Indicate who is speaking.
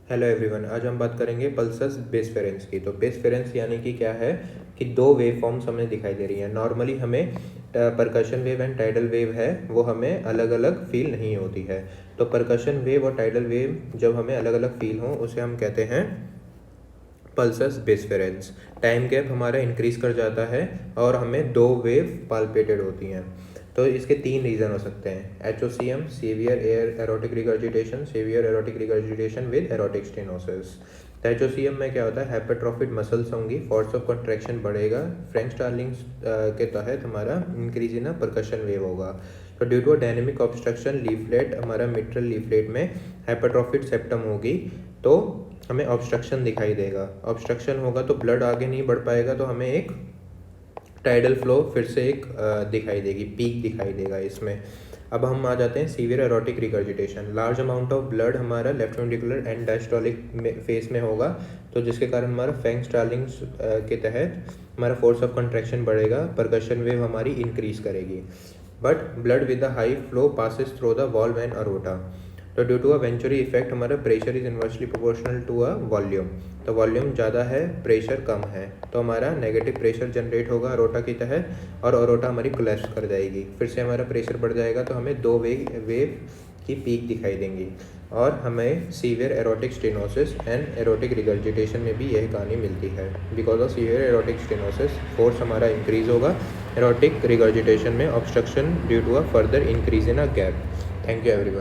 Speaker 1: Hello everyone, आज हम बात करेंगे पल्सस बेसफेरेंस की। तो बेसफेरेंस यानी कि क्या है कि दो वेव फॉर्म्स हमें दिखाई दे रही हैं। नॉर्मली हमें percussion wave and tidal wave है वो हमें अलग अलग फील नहीं होती है। तो परकशन वेव और टाइडल वेव जब हमें अलग अलग फील हों उसे हम कहते हैं पल्सस बेसफेरेंस। टाइम गैप हमारा इंक्रीज कर जाता है और हमें दो वेव पाल्पेटेड होती हैं। तो इसके तीन रीज़न हो सकते हैं: HOCM, severe aortic regurgitation, severe aortic regurgitation with aortic stenosis. तो HOCM में क्या होता है, हाइपरट्रॉफिड मसल्स होंगी, फोर्स ऑफ कॉन्ट्रैक्शन बढ़ेगा, फ्रेंच स्टार्लिंग्स के तहत हमारा इंक्रीज इन परकशन वेव होगा। तो due to dynamic obstruction leaflet, हमारा मिट्रल लीफलेट में हाइपरट्रॉफिड सेप्टम होगी तो हमें ऑब्स्ट्रक्शन दिखाई देगा। ऑब्स्ट्रक्शन होगा तो ब्लड आगे नहीं बढ़ पाएगा, तो हमें एक टाइडल फ्लो फिर से एक दिखाई देगी, पीक दिखाई देगा इसमें। अब हम आ जाते हैं severe aortic regurgitation. Large amount of blood हमारा left ventricular end diastolic phase में होगा, तो जिसके कारण हमारा फ्रैंक स्टार्लिंग्स के तहत हमारा फोर्स ऑफ कंट्रैक्शन बढ़ेगा, परकशन वेव हमारी इंक्रीज करेगी। But blood with the high flow passes through the valve and aorta. तो due to a venturi effect हमारा pressure is inversely proportional to a volume. तो volume ज़्यादा है, pressure कम है, तो हमारा नेगेटिव प्रेशर जनरेट होगा अरोटा की तहत और अरोटा हमारी कोलैप्स कर जाएगी। फिर से हमारा प्रेशर बढ़ जाएगा तो हमें दो वेव की पीक दिखाई देंगी और हमें severe aortic stenosis and aortic regurgitation में भी यही कहानी मिलती है। Because of severe aortic stenosis force हमारा इंक्रीज होगा, एरोटिक रिगर्जिटेशन में obstruction due to a further increase in a gap. Thank you everyone.